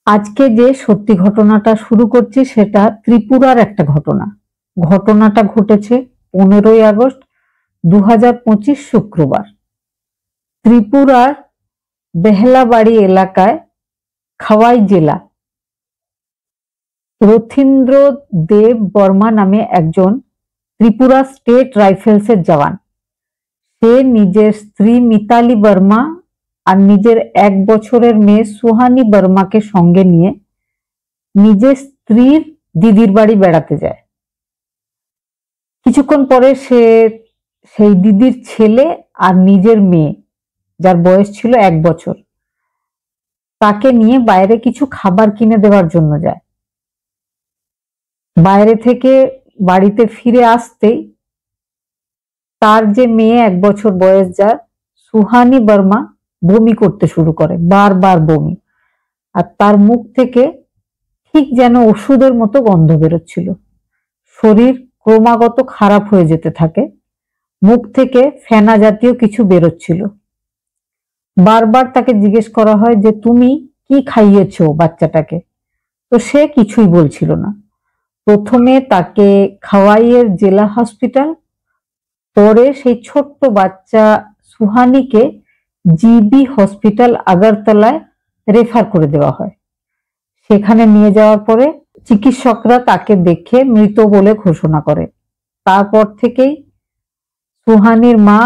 আজকে যে সত্যি ঘটনাটা শুরু করছি সেটা ত্রিপুরার একটা ঘটনা। ঘটনাটা ঘটেছে 15ই আগস্ট 2025 শুক্রবার। ত্রিপুরার বেহলাবাড়ি এলাকায় খাওয়াই জেলা রথীন্দ্র দেব বর্মা নামে একজন ত্রিপুরা স্টেট রাইফেলসের জওয়ান। সে নিজের স্ত্রী মিতালি বর্মা আর নিজের 1 বছরের মেয়ে সুহানি বর্মাকে সঙ্গে নিয়ে নিজের স্ত্রীর দিদির বাড়ি বেড়াতে যায়। কিছুক্ষণ পরে সে সেই দিদির ছেলে আর নিজের মেয়ে, যার বয়স ছিল 1 বছর, তাকে নিয়ে বাইরে কিছু খাবার কিনে দেওয়ার জন্য যায়। বাইরে থেকে বাড়িতে ফিরে আসতেই তার যে মেয়ে 1 বছর বয়স, যার সুহানি বর্মা, বমি করতে শুরু করে, বারবার বমি। আর তার মুখ থেকে ঠিক যেন ওষুধের মতো গন্ধ বেরোচ্ছিল। শরীর ক্রমাগত খারাপ হয়ে যেতে থাকে, মুখ থেকে ফেনা জাতীয় কিছু বেরোচ্ছিল। বারবার তাকে জিজ্ঞেস করা হয় যে তুমি কি খাইয়েছো বাচ্চাটাকে, তো সে কিছুই বলছিল না। প্রথমে তাকে খাওয়াইয়ের জেলা হসপিটাল, পরে সেই ছোট্ট বাচ্চা সুহানিকে জিবি হসপিটাল আগরতলায় রেফার করে দেওয়া হয়। সেখানে নিয়ে যাওয়ার পরে চিকিৎসকরা তাকে দেখে মৃত বলে ঘোষণা করে। তারপর থেকেই সুহানির মা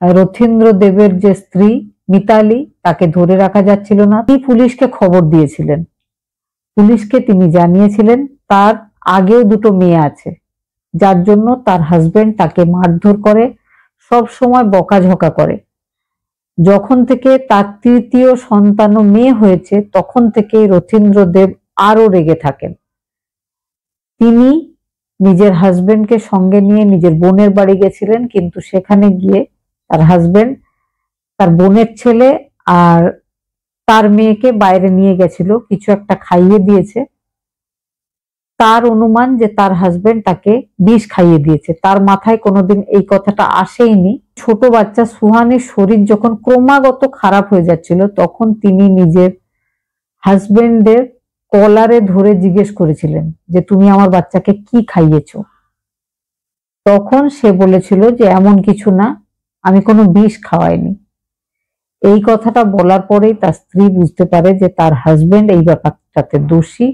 রথীন্দ্র দেবের যে স্ত্রী মিতালি, তাকে ধরে রাখা যাচ্ছিল না। তিনি পুলিশকে খবর দিয়েছিলেন। পুলিশকে তিনি জানিয়েছিলেন তার আগেও 2টো মেয়ে আছে, যার জন্য তার হাজবেন্ড তাকে মারধর করে, সব সময় বকাঝকা করে। যখন থেকে তার 3য় সন্তান মেয়ে হয়েছে, তখন থেকেই রথীন্দ্র দেব আরো রেগে থাকেন। তিনি নিজের হাজবেন্ডকে সঙ্গে নিয়ে নিজের বোনের বাড়ি গেছিলেন, কিন্তু সেখানে গিয়ে তার হাজবেন্ড তার বোনের ছেলে আর তার মেয়েকে বাইরে নিয়ে গেছিল, কিছু একটা খাইয়ে দিয়েছে। তার অনুমান যে তার হাজবেন্ড তাকে বিষ খাইয়ে দিয়েছে। তার মাথায় কোনোদিন এই কথাটা আসেইনি। ছোট বাচ্চা সুহানের শরীর যখন ক্রমাগত খারাপ হয়ে যাচ্ছিল, তখন তিনি নিজের হাজবেন্ডের কলারে ধরে জিজ্ঞেস করেছিলেন যে তুমি আমার বাচ্চাকে কি খাইয়েছো। তখন সে বলেছিল যে এমন কিছু না, আমি কোনো বিষ খাওয়াইনি। এই কথাটা বলার পরেই তার স্ত্রী বুঝতে পারে যে তার হাজবেন্ড এই ব্যাপারটাতে দোষী।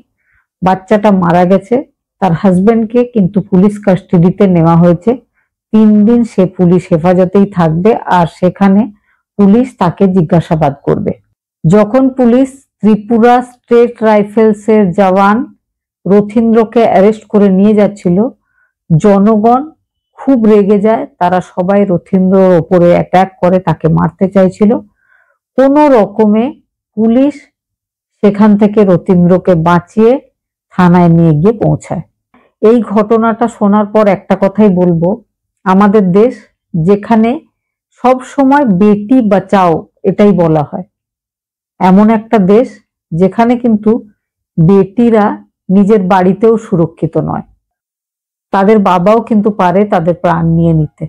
বাচ্চাটা মারা গেছে। তার হাজবেন্ডকে কিন্তু পুলিশ কাস্টাডিতে নেওয়া হয়েছে। 3 দিন সে পুলিশ হেফাজতেই থাকবে, আর সেখানে পুলিশ তাকে জিজ্ঞাসাবাদ করবে। যখন পুলিশ ত্রিপুরা স্টেট রাইফেলসের জওয়ান রথীন্দ্রকে অ্যারেস্ট করে নিয়ে যাচ্ছিল, জনগণ খুব রেগে যায়। তারা সবাই রথীন্দ্রর ওপরে অ্যাটাক করে, তাকে মারতে চাইছিল। কোনো রকমে পুলিশ সেখান থেকে রথীন্দ্রকে বাঁচিয়ে থানায় নিয়ে গিয়ে পৌঁছায়। এই ঘটনাটা শোনার পর একটা কথাই বলবো, আমাদের দেশ যেখানে সব সময় বেটি বাঁচাও এটাই বলা হয়, এমন একটা দেশ যেখানে কিন্তু বেটিরা নিজের বাড়িতেও সুরক্ষিত নয়। তাদের বাবাও কিন্তু পারে তাদের প্রাণ নিয়ে নিতে।